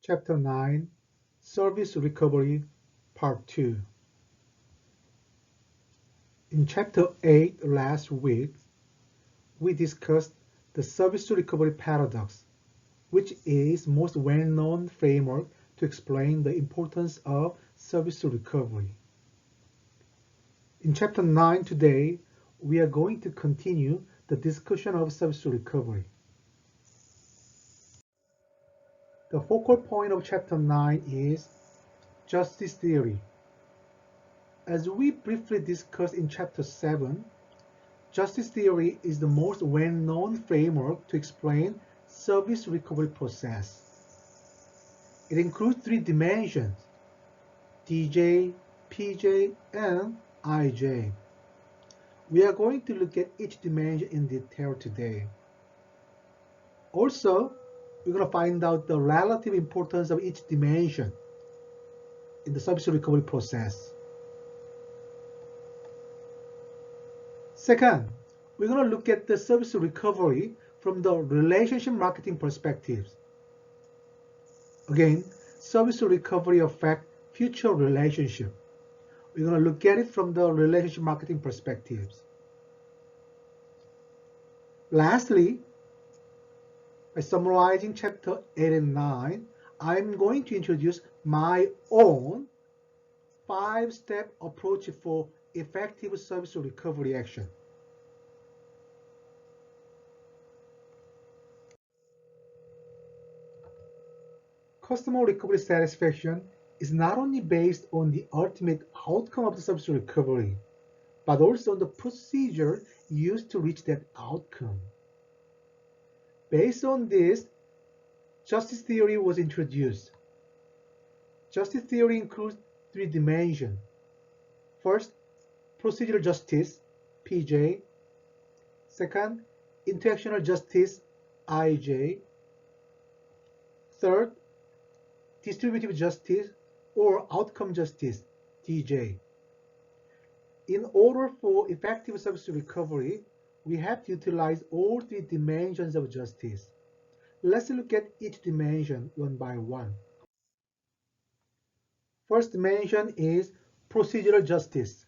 Chapter 9, Service Recovery, Part 2. In Chapter 8 last week, we discussed the service recovery paradox, which is most well-known framework to explain the importance of service recovery. In Chapter 9 today, we are going to continue the discussion of service recovery. The focal point of Chapter 9 is justice theory. As we briefly discussed in Chapter 7, justice theory is the most well-known framework to explain service recovery process. It includes three dimensions: DJ, PJ, and IJ. We are going to look at each dimension in detail today. Also, we're going to find out the relative importance of each dimension in the service recovery process. Second, we're going to look at the service recovery from the relationship marketing perspectives. Again, service recovery affects future relationship. We're going to look at it from the relationship marketing perspectives. Lastly, by summarizing Chapter 8 and 9, I'm going to introduce my own 5-step approach for effective service recovery action. Customer recovery satisfaction is not only based on the ultimate outcome of the service recovery, but also on the procedure used to reach that outcome. Based on this, justice theory was introduced. Justice theory includes three dimensions. First, procedural justice, PJ. Second, interactional justice, IJ. Third, distributive justice or outcome justice, DJ. In order for effective service recovery, we have to utilize all three dimensions of justice. Let's look at each dimension one by one. First dimension is procedural justice.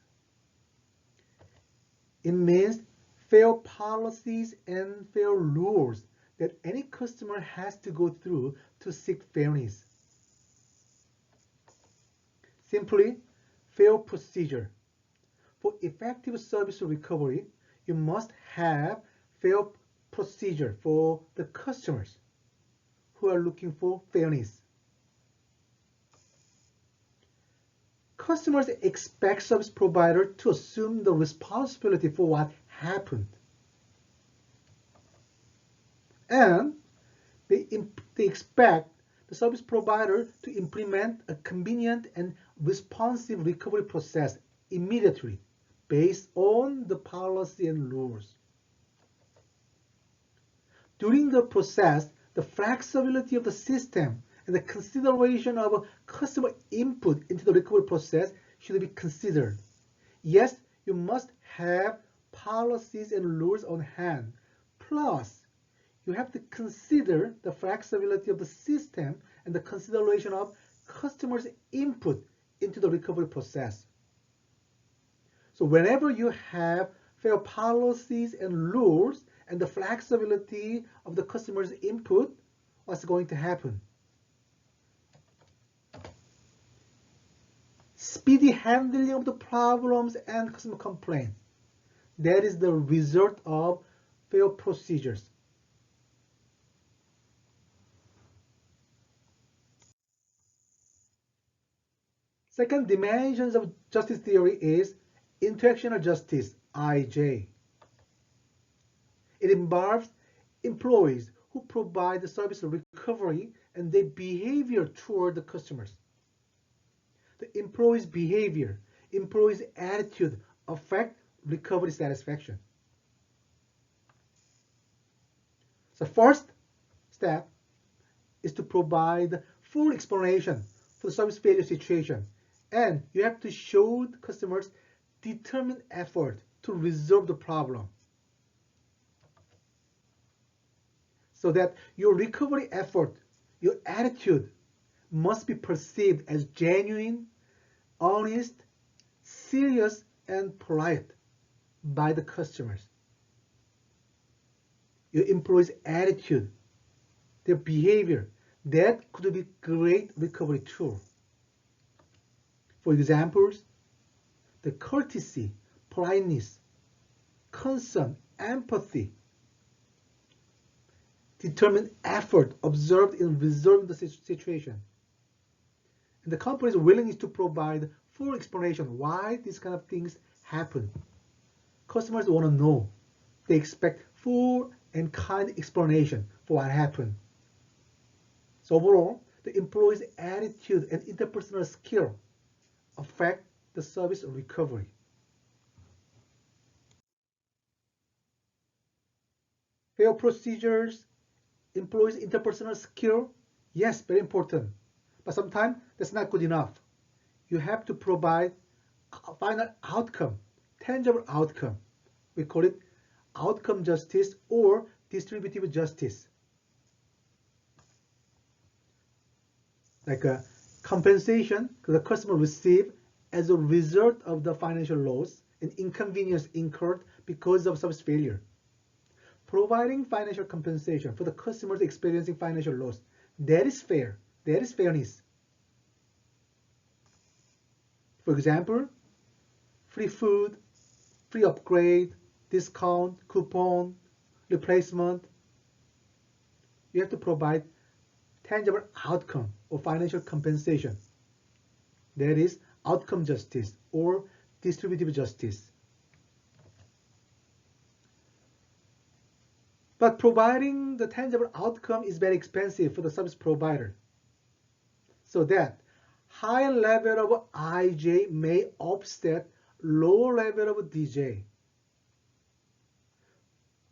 It means fair policies and fair rules that any customer has to go through to seek fairness. Simply, fair procedure. For effective service recovery, you must have fair procedure for the customers who are looking for fairness. Customers expect service provider to assume the responsibility for what happened. And they expect the service provider to implement a convenient and responsive recovery process immediately based on the policy and rules. During the process, the flexibility of the system and the consideration of customer input into the recovery process should be considered. Yes, you must have policies and rules on hand. Plus, you have to consider the flexibility of the system and the consideration of customers' input into the recovery process. So whenever you have fair policies and rules and the flexibility of the customer's input, what's going to happen? Speedy handling of the problems and customer complaints. That is the result of fair procedures. Second dimension of justice theory is interactional justice, IJ. It involves employees who provide the service recovery and their behavior toward the customers. The employee's behavior, employee's attitude affect recovery satisfaction. So first step is to provide full explanation for the service failure situation, and you have to show the customers determined effort to resolve the problem so that your recovery effort, your attitude, must be perceived as genuine, honest, serious, and polite by the customers. Your employees' attitude, their behavior, that could be great recovery tool. For examples, the courtesy, politeness, concern, empathy, determined effort observed in resolving the situation, and the company's willingness to provide full explanation why these kind of things happen. Customers want to know. They expect full and kind explanation for what happened. So overall, the employee's attitude and interpersonal skill affect the service recovery. Fair procedures, employees' interpersonal skill, yes, very important. But sometimes that's not good enough. You have to provide a final outcome, tangible outcome. We call it outcome justice or distributive justice. Like a compensation the customer receive as a result of the financial loss and inconvenience incurred because of service failure. Providing financial compensation for the customers experiencing financial loss, that is fair. That is fairness. For example, free food, free upgrade, discount, coupon, replacement. You have to provide tangible outcome or financial compensation. That is outcome justice or distributive justice. But providing the tangible outcome is very expensive for the service provider. So that high level of IJ may offset low level of DJ.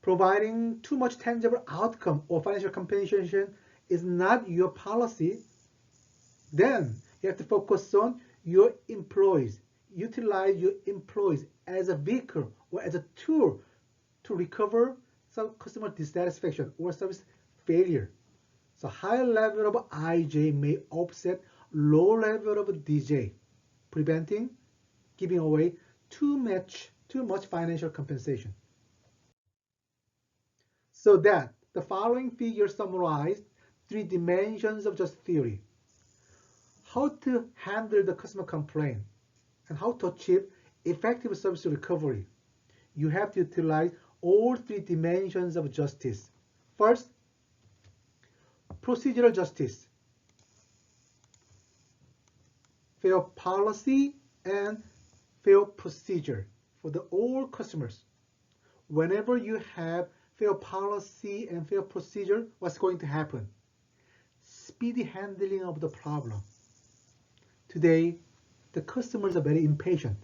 Providing too much tangible outcome or financial compensation is not your policy, then you have to focus on your employees. Utilize your employees as a vehicle or as a tool to recover some customer dissatisfaction or service failure. So high level of IJ may offset low level of DJ, preventing giving away too much financial compensation. So that the following figure summarized 3 dimensions of justice theory. How to handle the customer complaint and how to achieve effective service recovery. You have to utilize all 3 dimensions of justice. First, procedural justice, fair policy and fair procedure for all customers. Whenever you have fair policy and fair procedure, what's going to happen? Speedy handling of the problem. Today, the customers are very impatient.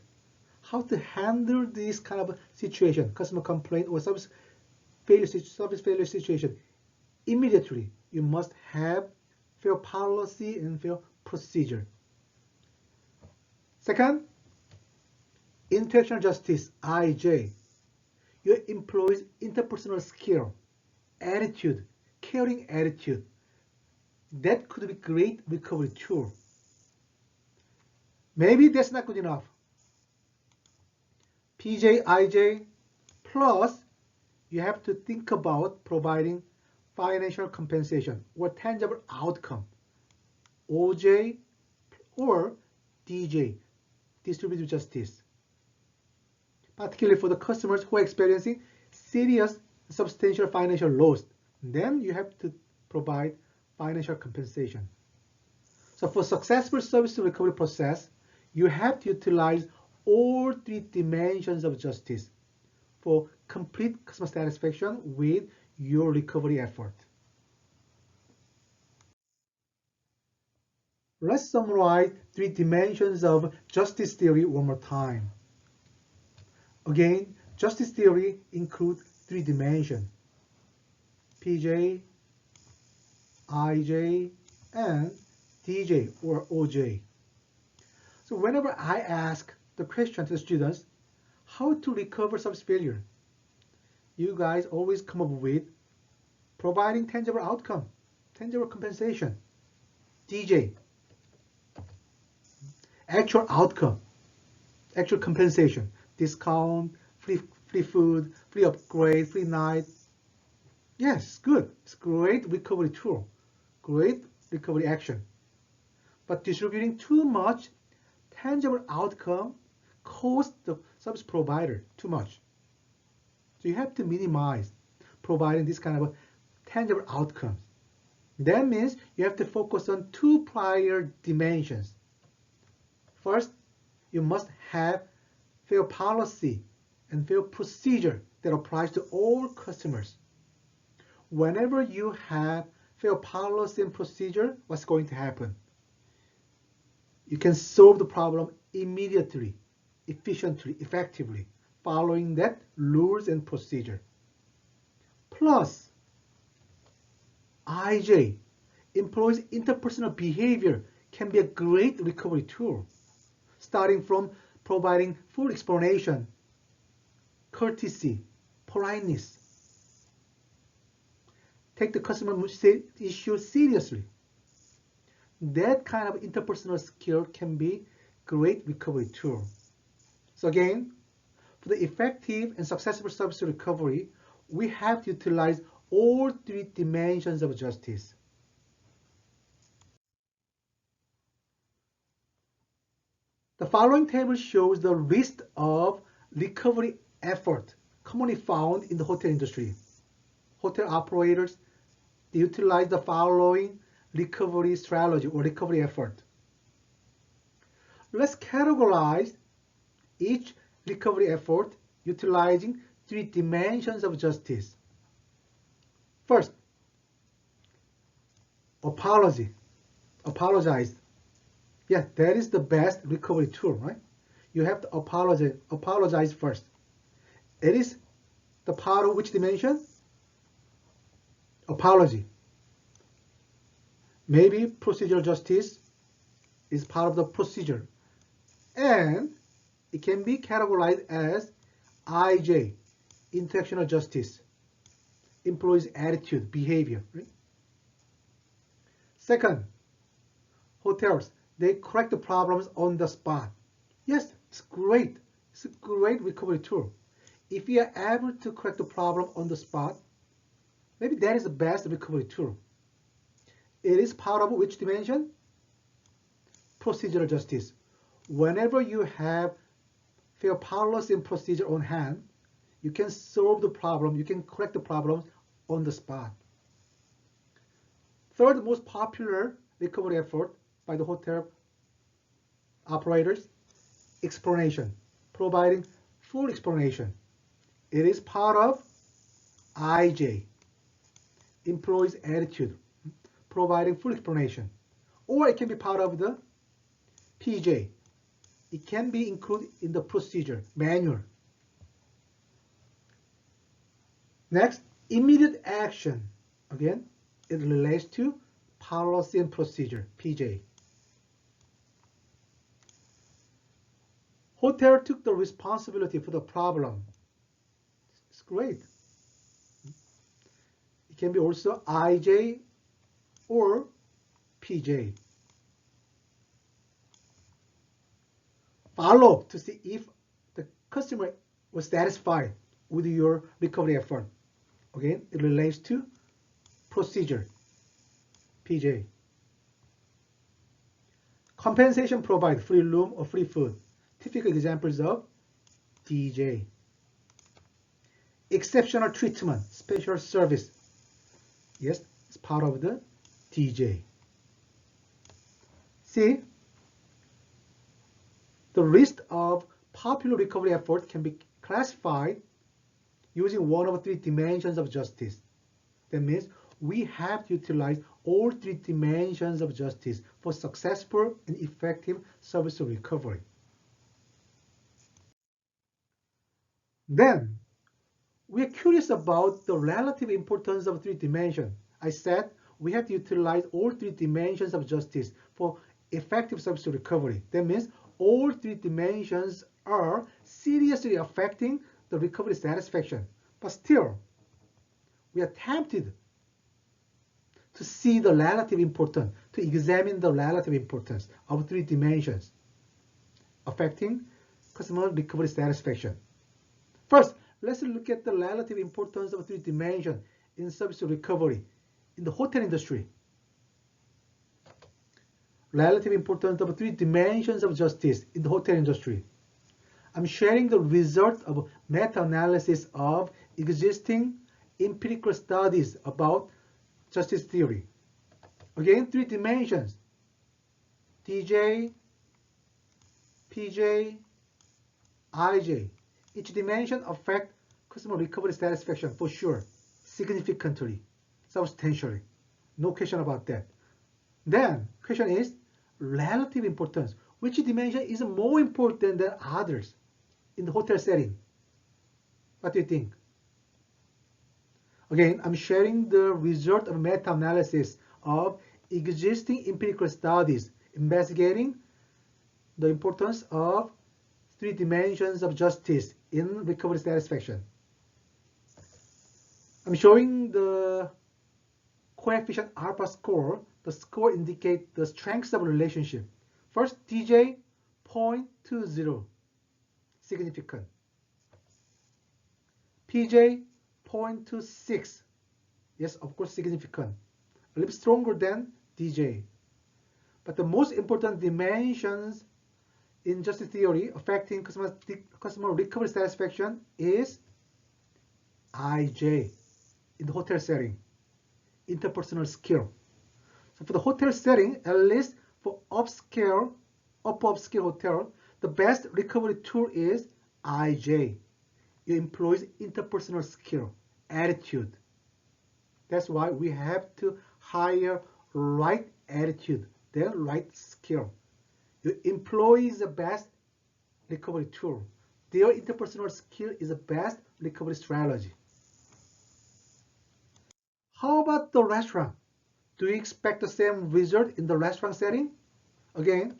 How to handle this kind of situation, customer complaint or service failure situation? Immediately, you must have fair policy and fair procedure. Second, interactional justice, IJ. Your employees' interpersonal skill, attitude, caring attitude. That could be great recovery tool. Maybe that's not good enough. PJ, IJ, plus you have to think about providing financial compensation or tangible outcome, OJ or DJ, distributive justice, particularly for the customers who are experiencing serious substantial financial loss. Then you have to provide financial compensation. So for successful service recovery process, you have to utilize all 3 dimensions of justice for complete customer satisfaction with your recovery effort. Let's summarize 3 dimensions of justice theory one more time. Again, justice theory includes 3 dimensions: PJ, IJ, and DJ or OJ. So whenever I ask the question to the students, how to recover service failure, you guys always come up with providing tangible outcome, tangible compensation, DJ, actual outcome, actual compensation, discount, free food, free upgrade, free night. Yes, good. It's great recovery tool, great recovery action. But distributing too much tangible outcome costs the service provider too much. So you have to minimize providing this kind of tangible outcomes. That means you have to focus on two prior dimensions. First, you must have fair policy and fair procedure that applies to all customers. Whenever you have fair policy and procedure, what's going to happen? You can solve the problem immediately, efficiently, effectively, following that rules and procedure. Plus, IJ, employees' interpersonal behavior, can be a great recovery tool, starting from providing full explanation, courtesy, politeness. Take the customer issue seriously. That kind of interpersonal skill can be great recovery tool. So again, for the effective and successful service recovery, we have to utilize all three dimensions of justice. The following table shows the list of recovery effort commonly found in the hotel industry. Hotel operators, they utilize the following recovery strategy or recovery effort. Let's categorize each recovery effort utilizing three dimensions of justice. First, apologize. Yeah, that is the best recovery tool, right? You have to apologize first. It is the part of which dimension? Apology. Maybe procedural justice is part of the procedure. And it can be categorized as IJ, interactional justice, employees' attitude, behavior. Right? Second, hotels, they correct the problems on the spot. Yes, it's great. It's a great recovery tool. If you are able to correct the problem on the spot, maybe that is the best recovery tool. It is part of which dimension? Procedural justice. Whenever you have fair policy and procedure on hand, you can solve the problem, you can correct the problem on the spot. Third most popular recovery effort by the hotel operators, explanation, providing full explanation. It is part of IJ, employees' attitude, providing full explanation. Or it can be part of the PJ. It can be included in the procedure, manual. Next, immediate action. Again, it relates to policy and procedure, PJ. Hotel took the responsibility for the problem. It's great. It can be also IJ or PJ. Follow up to see if the customer was satisfied with your recovery effort. Again, it relates to procedure, PJ. Compensation provide free room or free food. Typical examples of DJ. Exceptional treatment, special service. Yes, it's part of the DJ. See, the list of popular recovery efforts can be classified using one of three dimensions of justice. That means we have to utilize all three dimensions of justice for successful and effective service recovery. Then, we are curious about the relative importance of three dimensions. I said we have to utilize all three dimensions of justice for effective service recovery. That means all three dimensions are seriously affecting the recovery satisfaction. But still, we are tempted to see the relative importance, to examine the relative importance of three dimensions. affecting customer recovery satisfaction. First, let's look at the relative importance of three dimensions in service recovery in the hotel industry. Relative importance of three dimensions of justice in the hotel industry. I'm sharing the result of meta-analysis of existing empirical studies about justice theory. Again, three dimensions: DJ, PJ, IJ. Each dimension affects customer recovery satisfaction for sure, significantly, substantially. No question about that. Then, question is relative importance. Which dimension is more important than others in the hotel setting? What do you think? Again, I'm sharing the result of meta-analysis of existing empirical studies investigating the importance of three dimensions of justice in recovery satisfaction. I'm showing the coefficient alpha score. The score indicates the strengths of a relationship. First, DJ 0.20, significant. PJ 0.26, yes, of course, significant. A little bit stronger than DJ. But the most important dimensions in justice theory affecting customer recovery satisfaction is IJ in the hotel setting, interpersonal skill. So for the hotel setting, at least for upper upscale hotel, the best recovery tool is IJ. It employs interpersonal skill, attitude. That's why we have to hire right attitude, then right skill. Your employee is the best recovery tool. Their interpersonal skill is the best recovery strategy. How about the restaurant? Do you expect the same result in the restaurant setting? Again,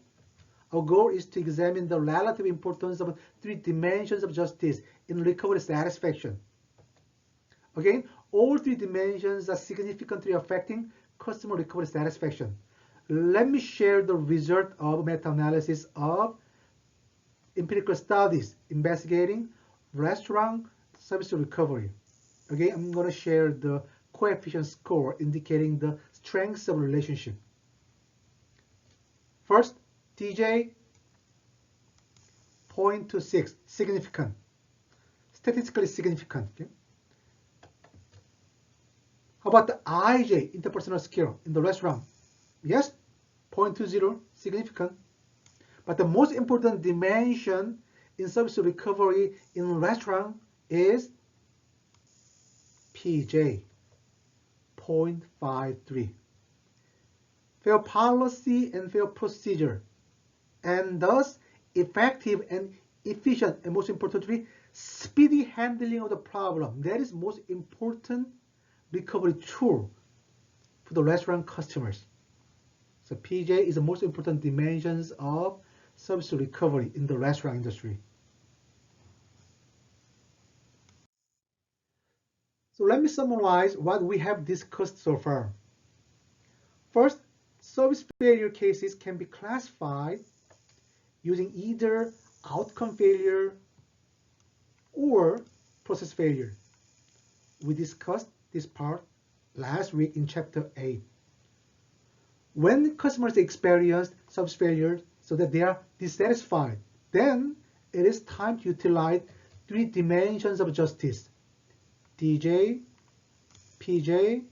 our goal is to examine the relative importance of three dimensions of justice in recovery satisfaction. Again, all three dimensions are significantly affecting customer recovery satisfaction. Let me share the result of meta-analysis of empirical studies investigating restaurant service recovery. Again, I'm going to share the coefficient score indicating the strengths of relationship. First, DJ 0.26, significant, statistically significant. Okay? How about the IJ, interpersonal skill in the restaurant? Yes, 0.20, significant. But the most important dimension in service recovery in restaurant is PJ, 0.53. Fair policy and fair procedure, and thus effective and efficient, and most importantly, speedy handling of the problem. That is most important recovery tool for the restaurant customers. So PJ is the most important dimensions of service recovery in the restaurant industry. So let me summarize what we have discussed so far. First, service failure cases can be classified using either outcome failure or process failure. We discussed this part last week in chapter 8. When customers experience service failure so that they are dissatisfied, then it is time to utilize three dimensions of justice: DJ, PJ,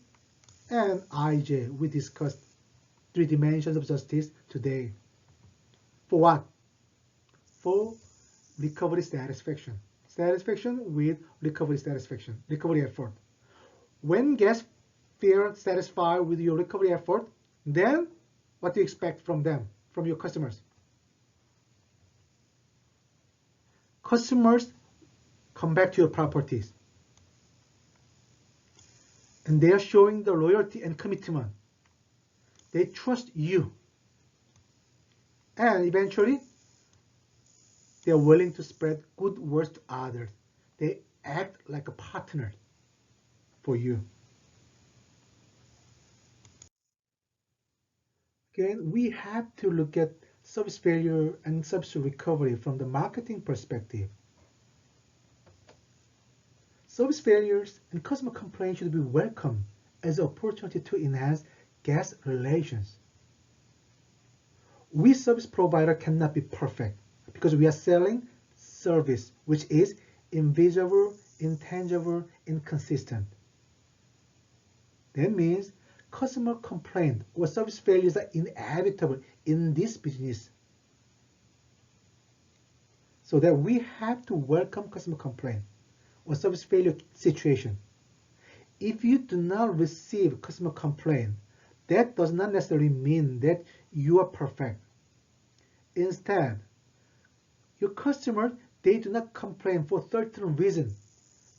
and IJ. We discussed three dimensions of justice today. For what? For recovery satisfaction. Satisfaction with recovery satisfaction, recovery effort. When guests feel satisfied with your recovery effort, then what do you expect from them, from your customers? Customers come back to your properties, and they are showing the loyalty and commitment. They trust you, and eventually they are willing to spread good words to others. They act like a partner for you. Again, we have to look at service failure and service recovery from the marketing perspective. Service failures and customer complaints should be welcomed as an opportunity to enhance guest relations. We service provider cannot be perfect because we are selling service which is invisible, intangible, inconsistent. That means customer complaint or service failures are inevitable in this business. So that we have to welcome customer complaint or service failure situation. If you do not receive customer complaint, that does not necessarily mean that you are perfect. Instead, your customers, they do not complain for certain reasons.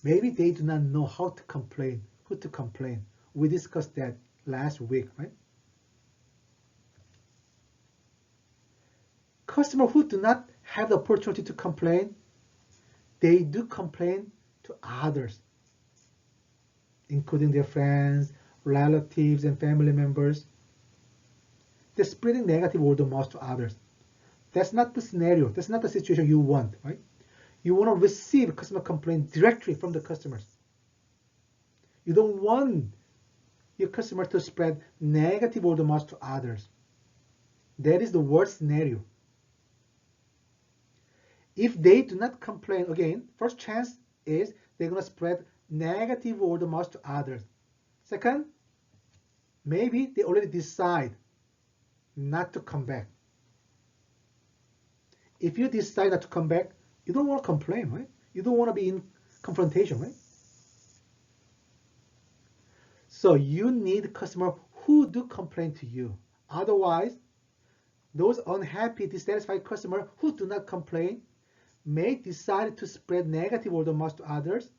Maybe they do not know how to complain, who to complain. We discussed that last week, right? Customers who do not have the opportunity to complain, they do complain to others, including their friends, relatives, and family members. They're spreading negative word of mouth to others. That's not the scenario. That's not the situation you want, right? You want to receive customer complaint directly from the customers. You don't want your customer to spread negative word of mouth to others. That is the worst scenario. If they do not complain, again, first chance is they're going to spread negative word of mouth to others. Second, maybe they already decide not to come back. If you decide not to come back, you don't want to complain, right? You don't want to be in confrontation, right? So you need customers who do complain to you. Otherwise, those unhappy, dissatisfied customers who do not complain may decide to spread negative word of mouth to others,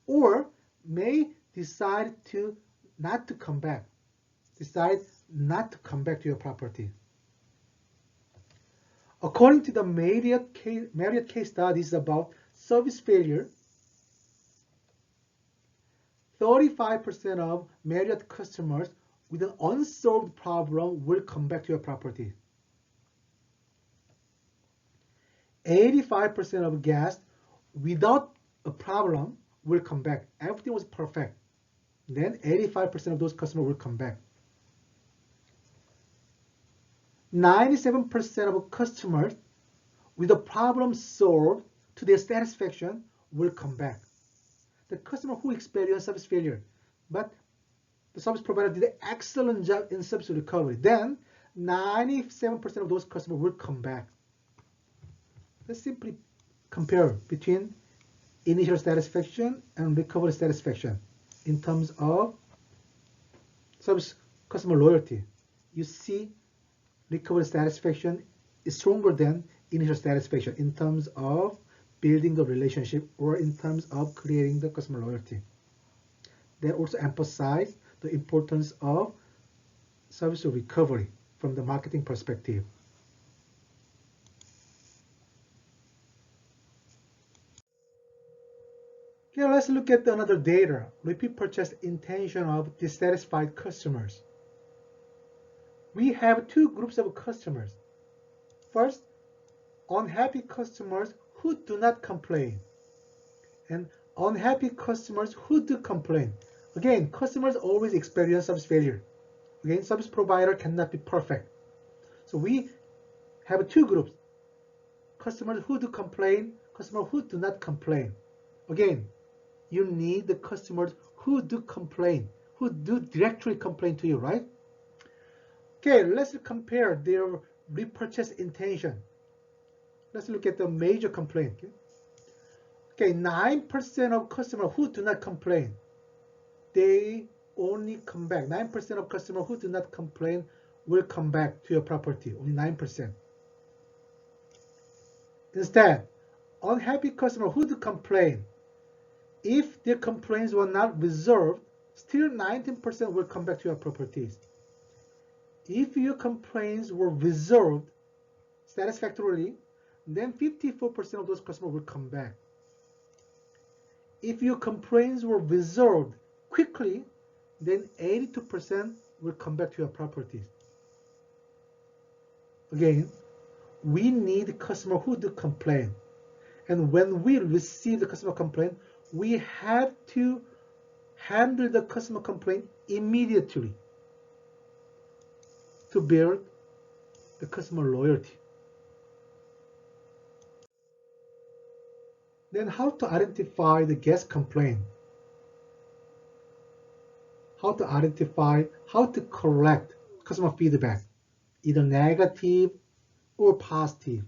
or may decide to not to come back. Decide not to come back to your property. According to the Marriott case studies about service failure, 35% of Marriott customers with an unsolved problem will come back to your property. 85% of guests without a problem will come back. Everything was perfect. Then 85% of those customers will come back. 97% of customers with a problem solved to their satisfaction will come back. The customer who experienced service failure, but the service provider did an excellent job in service recovery, then 97% of those customers will come back. Let's simply compare between initial satisfaction and recovery satisfaction in terms of service customer loyalty. You see recovery satisfaction is stronger than initial satisfaction in terms of building the relationship or in terms of creating the customer loyalty. They also emphasize the importance of service recovery from the marketing perspective. Here, let's look at another data, repeat purchase intention of dissatisfied customers. We have two groups of customers. First, unhappy customers who do not complain, and unhappy customers who do complain. Again, customers always experience service failure. Again, service provider cannot be perfect. So we have two groups. Customers who do complain, customers who do not complain. Again, you need the customers who do complain, who do directly complain to you, right? Okay, let's compare their repurchase intention. Let's look at the major complaint. Okay, 9% of customers who do not complain, they only come back. 9% of customers who do not complain will come back to your property, only 9%. Instead, unhappy customers who do complain, if their complaints were not resolved, still 19% will come back to your properties. If your complaints were resolved satisfactorily, then 54% of those customers will come back. If your complaints were resolved quickly, then 82% will come back to your properties. Again, we need customer who do complain. And when we receive the customer complaint, we have to handle the customer complaint immediately to build the customer loyalty. Then how to identify the guest complaint? How to collect customer feedback, either negative or positive.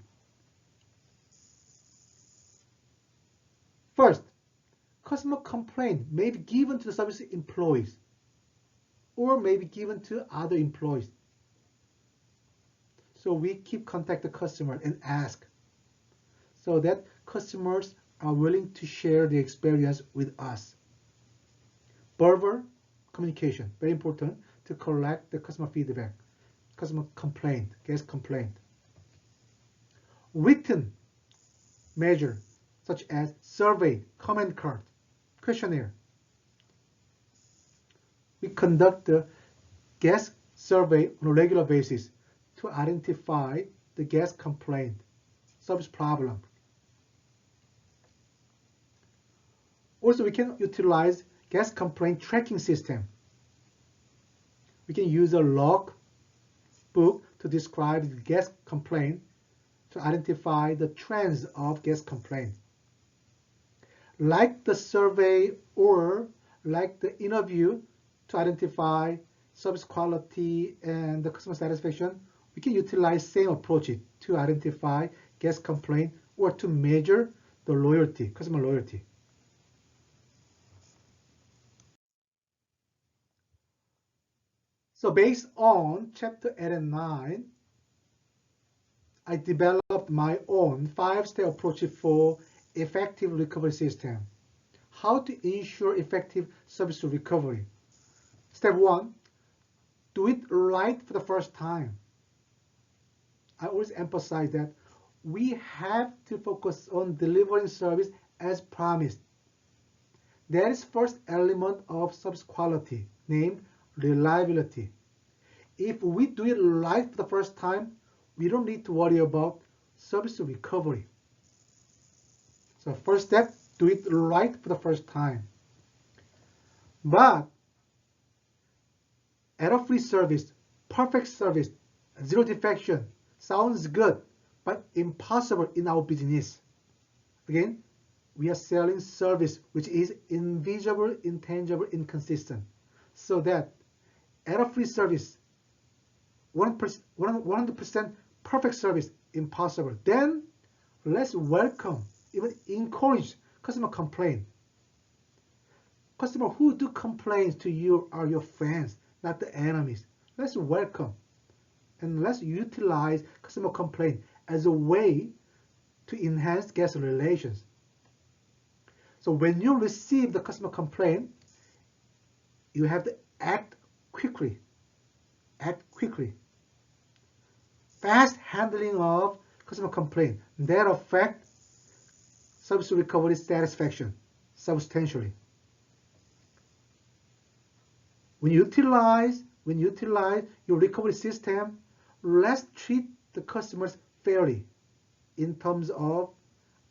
First, customer complaint may be given to the service employees or may be given to other employees. So we keep contact the customer and ask so that customers are willing to share their experience with us. Verbal communication, very important to collect the customer feedback, customer complaint, guest complaint. Written measure such as survey, comment card, questionnaire. We conduct the guest survey on a regular basis to identify the guest complaint, service problem. Also, we can utilize guest complaint tracking system. We can use a log book to describe the guest complaint to identify the trends of guest complaint. Like the survey or like the interview to identify service quality and the customer satisfaction, we can utilize same approach to identify guest complaint or to measure the loyalty, customer loyalty. So based on chapter 8 and 9, I developed my own 5-step approach for effective recovery system. How to ensure effective service recovery. Step 1, do it right for the first time. I always emphasize that we have to focus on delivering service as promised. That is first element of service quality, named reliability. If we do it right for the first time, we don't need to worry about service recovery. So first step, do it right for the first time. But error-free service, perfect service, zero defection sounds good, but impossible in our business. Again, we are selling service which is invisible, intangible, inconsistent. So that error-free service, 100% perfect service, impossible. Then let's welcome, even encourage customer complaint. Customer who do complaints to you are your friends, not the enemies. Let's welcome and let's utilize customer complaint as a way to enhance guest relations. So when you receive the customer complaint, you have to act quickly. Act quickly. Fast handling of customer complaint that affect service recovery satisfaction substantially. When you utilize your recovery system, let's treat the customers fairly in terms of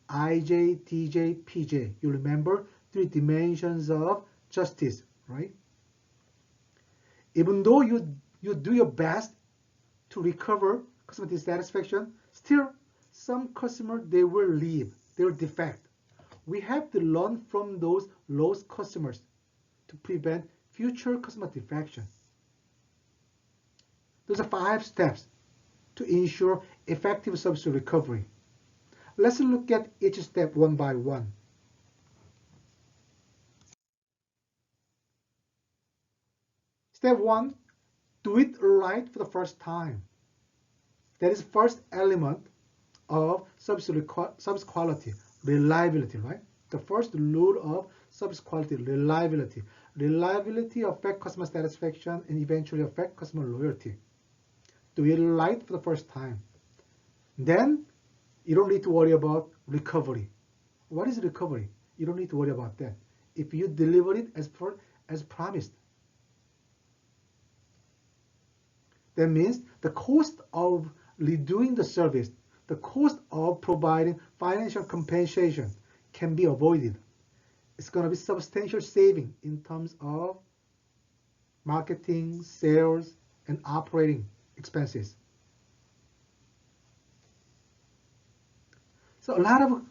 IJ, DJ, PJ. You remember 3 dimensions of justice, right? Even though you do your best to recover customer dissatisfaction, still some customers, they will leave, they will defect. We have to learn from those lost customers to prevent future customer defection. Those are 5 steps to ensure effective service recovery. Let's look at each step one by one. Step 1, do it right for the first time. That is first element of service quality, reliability, right? The first rule of service quality, reliability. Reliability affects customer satisfaction and eventually affects customer loyalty. Do it right for the first time. Then you don't need to worry about recovery. What is recovery? You don't need to worry about that. If you deliver it as promised, that means the cost of redoing the service, the cost of providing financial compensation can be avoided. It's going to be substantial saving in terms of marketing, sales, and operating expenses. So a lot of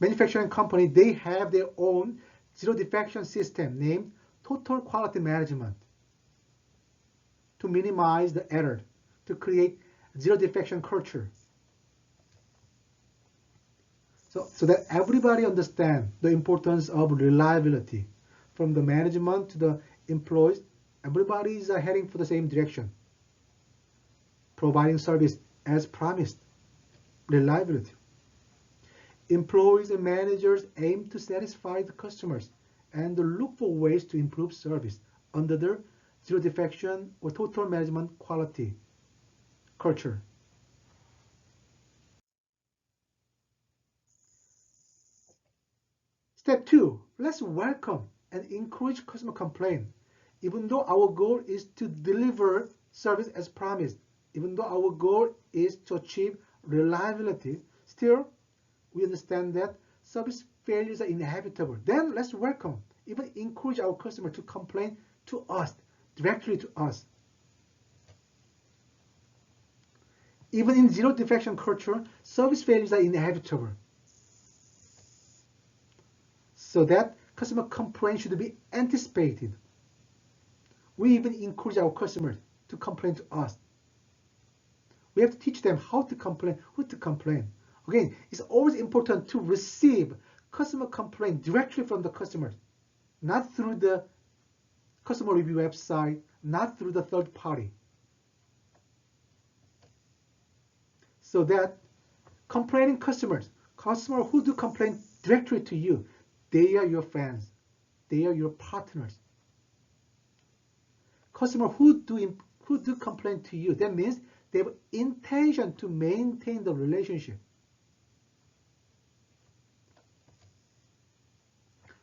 manufacturing companies, they have their own zero defection system named total quality management to minimize the error, to create zero defection culture. So that everybody understands the importance of reliability. From the management to the employees, everybody is heading for the same direction. Providing service as promised. Reliability. Employees and managers aim to satisfy the customers and look for ways to improve service under the zero defection or total management quality culture. Step 2, let's welcome and encourage customer complaint. Even though our goal is to deliver service as promised, even though our goal is to achieve reliability, still we understand that service failures are inevitable. Then let's welcome, even encourage our customer to complain to us, directly to us. Even in zero defection culture, service failures are inevitable. So that customer complaint should be anticipated. We even encourage our customers to complain to us. We have to teach them how to complain, who to complain. Again, it's always important to receive customer complaint directly from the customer, not through the customer review website, not through the third party. So that complaining customers who do complain directly to you, they are your fans. They are your partners. Customers who do complain to you, that means they have intention to maintain the relationship.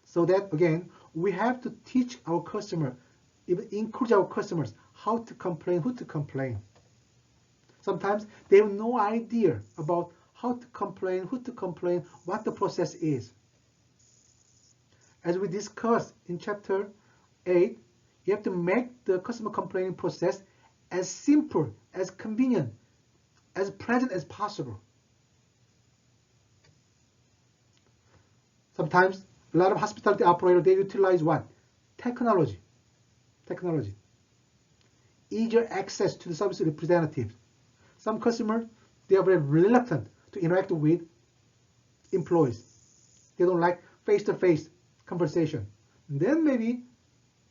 So that, again, we have to teach our customer, even encourage our customers how to complain, who to complain. Sometimes they have no idea about how to complain, who to complain, what the process is. As we discussed in chapter 8, you have to make the customer complaining process as simple, as convenient, as pleasant as possible. Sometimes a lot of hospitality operators, they utilize what? Technology. Easier access to the service representatives. Some customers, they are very reluctant to interact with employees. They don't like face-to-face conversation. And then maybe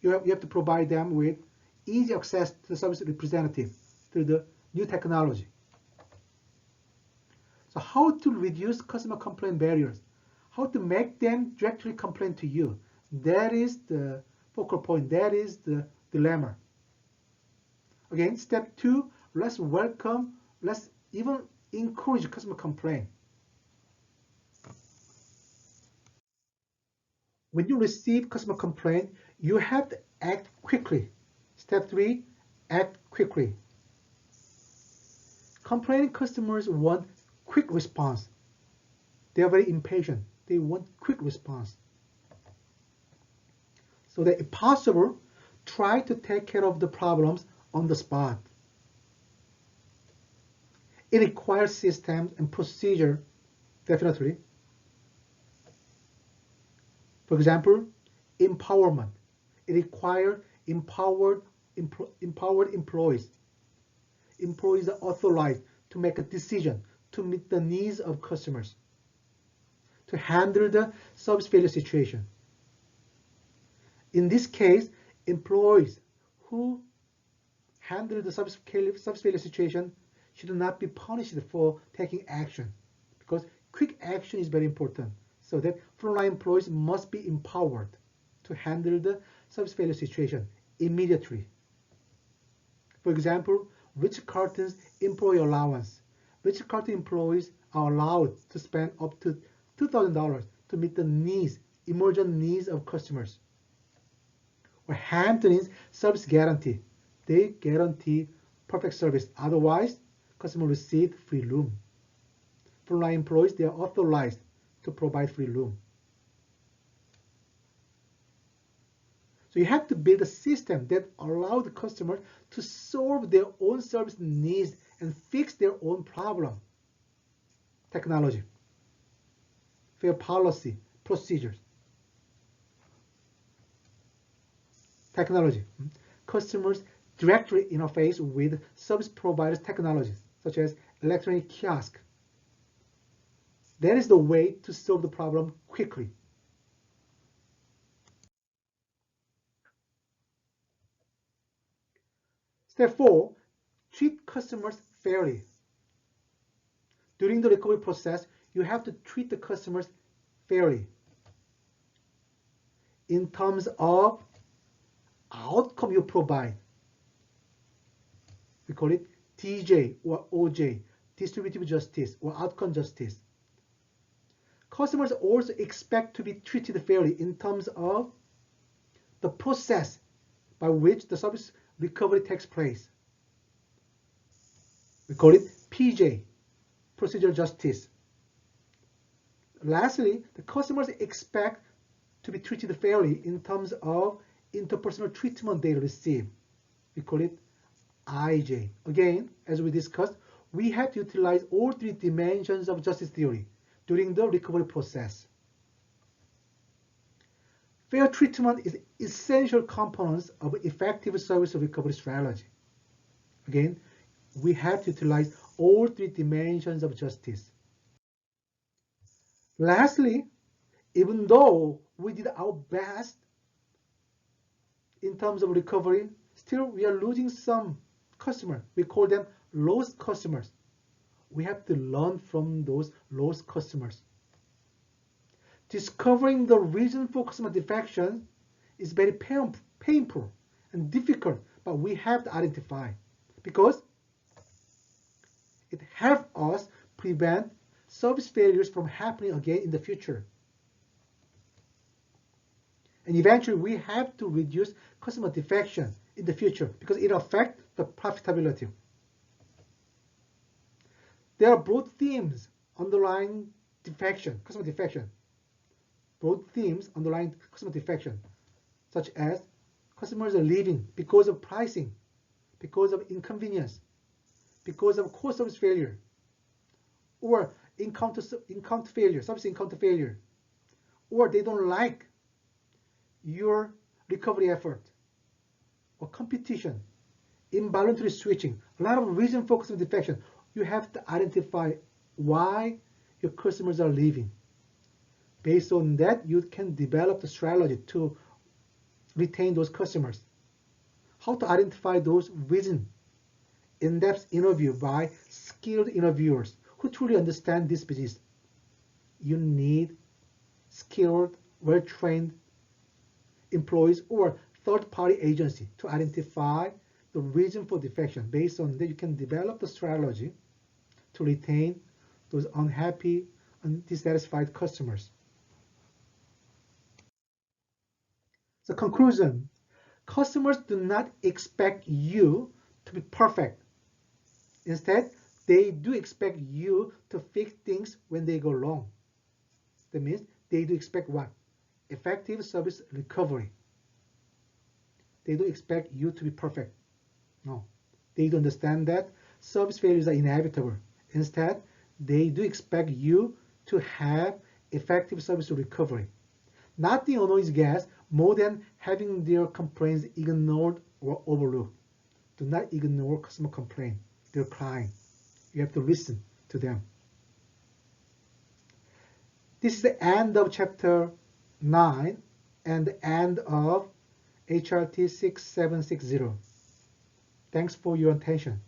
you have to provide them with easy access to the service representative through the new technology. So how to reduce customer complaint barriers? How to make them directly complain to you? That is the focal point. That is the dilemma. Again, step 2, let's welcome, let's even encourage customer complaint. When you receive customer complaint, you have to act quickly. Step 3, act quickly. Complaining customers want quick response. They are very impatient. They want quick response. So that if possible, try to take care of the problems on the spot. It requires systems and procedure, definitely. For example, empowerment. It requires empowered employees. Employees are authorized to make a decision to meet the needs of customers, to handle the service failure situation. In this case, employees who handle the service failure situation should not be punished for taking action, because quick action is very important. So that frontline employees must be empowered to handle the service failure situation immediately. For example, Ritz-Carlton's employee allowance. Ritz-Carlton employees are allowed to spend up to $2,000 to meet the needs, emergent needs of customers. Or Hampton's service guarantee. They guarantee perfect service. Otherwise, customer received free room. Frontline employees, they are authorized to provide free room. So you have to build a system that allows the customer to solve their own service needs and fix their own problem. Technology, fair policy, procedures. Technology. Customers directly interface with service providers' technologies, such as electronic kiosk. That is the way to solve the problem quickly. Step 4, treat customers fairly. During the recovery process, you have to treat the customers fairly in terms of outcome you provide. We call it DJ or OJ, distributive justice or outcome justice. Customers also expect to be treated fairly in terms of the process by which the service recovery takes place. We call it PJ, procedural justice. Lastly, the customers expect to be treated fairly in terms of interpersonal treatment they receive. We call it IJ. Again, as we discussed, we have to utilize all three dimensions of justice theory during the recovery process. Fair treatment is essential components of effective service recovery strategy. Again, we have to utilize all three dimensions of justice. Lastly, even though we did our best in terms of recovery, still we are losing some customers. We call them lost customers. We have to learn from those lost customers. Discovering the reason for customer defection is very painful and difficult, but we have to identify because it helps us prevent service failures from happening again in the future. And eventually we have to reduce customer defection in the future because it affects the profitability. There are broad themes underlying defection, customer defection. Broad themes underlying customer defection, such as customers are leaving because of pricing, because of inconvenience, because of core service failure, or encounter failure, service encounter failure, or they don't like your recovery effort, or competition, involuntary switching. A lot of reason for customer defection. You have to identify why your customers are leaving. Based on that, you can develop the strategy to retain those customers. How to identify those reasons? In-depth interview by skilled interviewers who truly understand this business. You need skilled, well-trained employees or third-party agency to identify the reason for defection. Based on that, you can develop the strategy to retain those unhappy and dissatisfied customers. So conclusion, customers do not expect you to be perfect. Instead, they do expect you to fix things when they go wrong. That means they do expect what? Effective service recovery. They don't expect you to be perfect. No. They do understand that service failures are inevitable. Instead, they do expect you to have effective service recovery. Nothing annoys guests more than having their complaints ignored or overlooked. Do not ignore customer complaint. They're crying. You have to listen to them. This is the end of chapter 9 and the end of HRT6760. Thanks for your attention.